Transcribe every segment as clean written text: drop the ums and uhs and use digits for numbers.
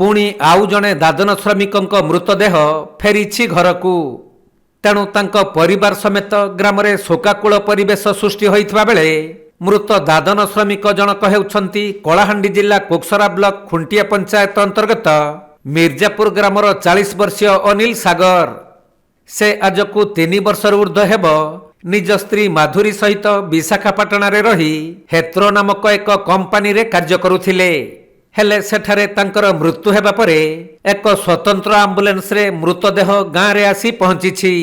पुणी आउ जणे दादन श्रमिकଙ୍କ मृतदेह फेरिछि घरकू। तेणु तांको परिवार समेत ग्राम रे शोकाकुल परिवेश सृष्टि होइथिबा बेले मृत दादन श्रमिक जनक हेउछंती कलाहांडी जिला कोकसरा ब्लॉक खुंटिया पंचायत अंतर्गत मिर्जापुर ग्रामर 40 वर्षीय अनिल सागर। से आजकू 3 वर्षर ऊर्ध्व हेब निज स्त्री माधुरी सहित विशाखापाटना रे रही हेत्रो नामक एक कंपानी रे कार्य करुथिले। हेले सेठारे तांकर मृत्यु हेबा परे एक स्वतंत्र आम्बुलेंस रे मृतदेह गाँ रे आसी पहुंचीछि।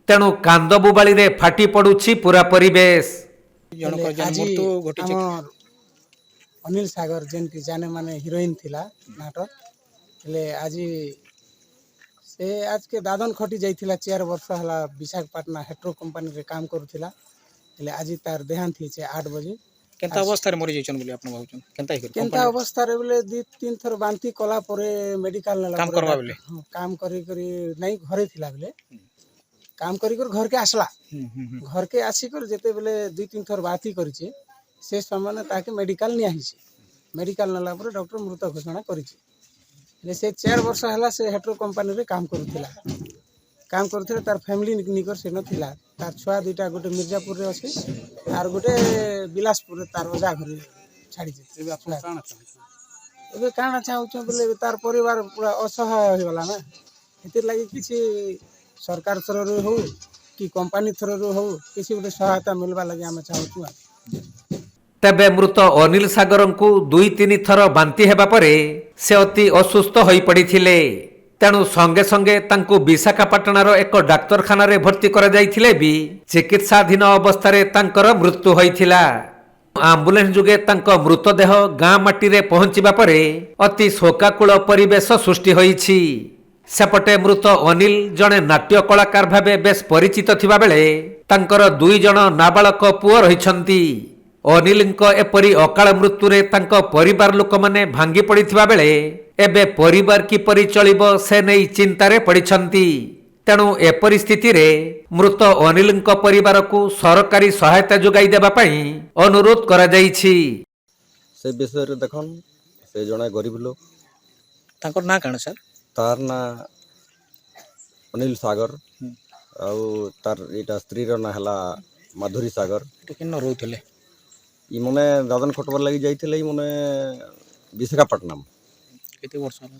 तेणु कांद बुबाली रे फाटी पडुछि पूरा परिवेश। अनिल सागर जेन की जाने माने हीरोइन थिला नाटक हेले आज से आज के दादन खटी जाइथिला 4 वर्ष हला विशाखापाटना हेट्रो कंपनी रे काम करुथिला। हेले आज तार देहांत हिचे 8 बजे। केनता अवस्था रे मरि जाइछन बोली आपन भाउछन केनता हिकर केनता अवस्था रे बोले 2-3 थर बांती कला परे मेडिकल नेला काम करबा बोले काम करी करी नहीं घरे थिला बोले काम करी कर घर के आसला। घर के आसी कर जेते बोले 2-3 थर बाती करिचे से समय ताके मेडिकल नि आहिছে। मेडिकल नेला परे डॉक्टर मृत घोषणा करिছে। ले से 4 वर्ष हला से हेट्रो कंपनी रे काम करुथिला। काम करथिले तार फैमिली निकर से नथिला। तार छुआ दुईटा गोटे मिर्जापुर रे अछि आर गोटे बिलासपुर रे तार ओजा घर छाड़ी जे। एबे काना चाहू बोले तार परिवार पूरा असहाय हो गला ना। एतिर लागि किछि सरकार थ्रू हो कि कंपनी थ्रू हो किछि गोटे सहायता मिलबा लागि हम चाहू। तेबे मृत अनिल सागरंकु 2-3 थर बांती हेबा परे से अति असुस्थ होई पड़िथिले। तेणु संगे संगे तांकु विशाखापाटनार एक डाक्तरखाना रे भर्ती करा जाइथिले भी चिकित्साधीन अवस्था रे तांकर मृत्यु होइथिला। आम्बुलेंस जुगे तांको मृतदेह गाँ माटी रे पहुंचिबा परे अति शोकाकुल परिवेश सृष्टि होइछि। सेपटे मृत अनिल जणे नाट्य कलाकार भाबे बेस परिचित थिबा बेले तांकर 2 जण नाबालक पुओ रहिछंती। अनिलଙ୍କ एपरी अकाल मृत्यु रे तांको परिवार लोक माने भांगी पड़िथिबा बेले एबे परिवार किपरि चलिबो से नै चिंतारे पड़िछंती। तेणु ए परिस्थिति रे मृत अनिलଙ୍କ परिवार को सरकारी सहायता जोगाई देबा पई अनुरोध करा जाईछि। से विषय रे देखन से जणा गरीब लोक तांकर ना काण सर तार ना अनिल सागर आउ तार एटा स्त्री रो ना हला माधुरी सागर। केन रहउथले ई मने दादन खटबर लागि जाइथिले। ई मने विशाखापट्टनम केते वर्ष हला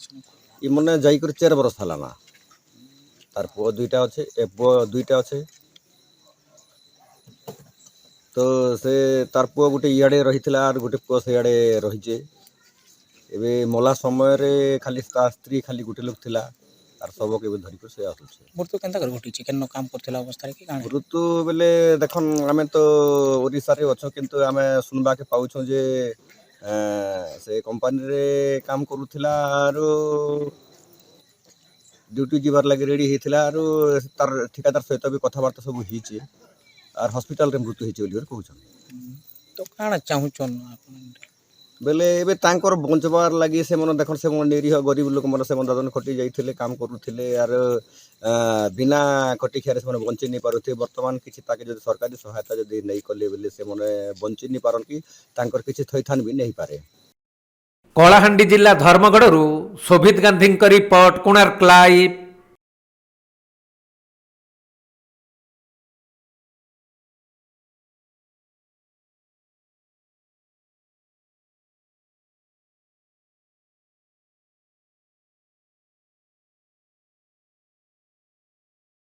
ई मने जाई कर 4 वर्ष हला ना। तार पुओ दुईटा अछि ए पुओ दुईटा अछि तो से तार पुओ गुटे इयाडे रहिथिला आर गुटे पुओ से इयाडे रहिजे। एबे मोला समय रे खाली ता स्त्री खाली गुटे लोक थिला आर सब के धरि को से आसुछे। मृत्यु केनता कर घटिछि केन काम करथिला अवस्था रे की काण मृत्यु बेले देखन आमे तो ओडिसा रे अछो किंतु आमे सुनबा के पाउछो जे से कंपनी रे काम करूथिला आरो ड्यूटी जीवार लागि रेडी हेथिला आरो तार ठेकेदार सहित भी कथाबार्ता सब हिची आर हॉस्पिटल रे मृत्यु हिची बोली कहउछन। तो काण चाहूछन आपन बेले एबे तांकर बंचबार लागि से मन देखन से मन निरीह गरीब लोक मन से मन दादन खटी जाइथिले काम करूथिले आर बिना खटी खियारे से मन बंची नै पारुथे। वर्तमान किछि ताके जदि सरकारी सहायता जदि नै कले बेले से मन बंची नै पारन कि तांकर किछि थैथान भी नै पारे। कलाहांडी जिला धर्मगढ़ शोभित गांधी रिपोर्ट कोणार्क लाइव।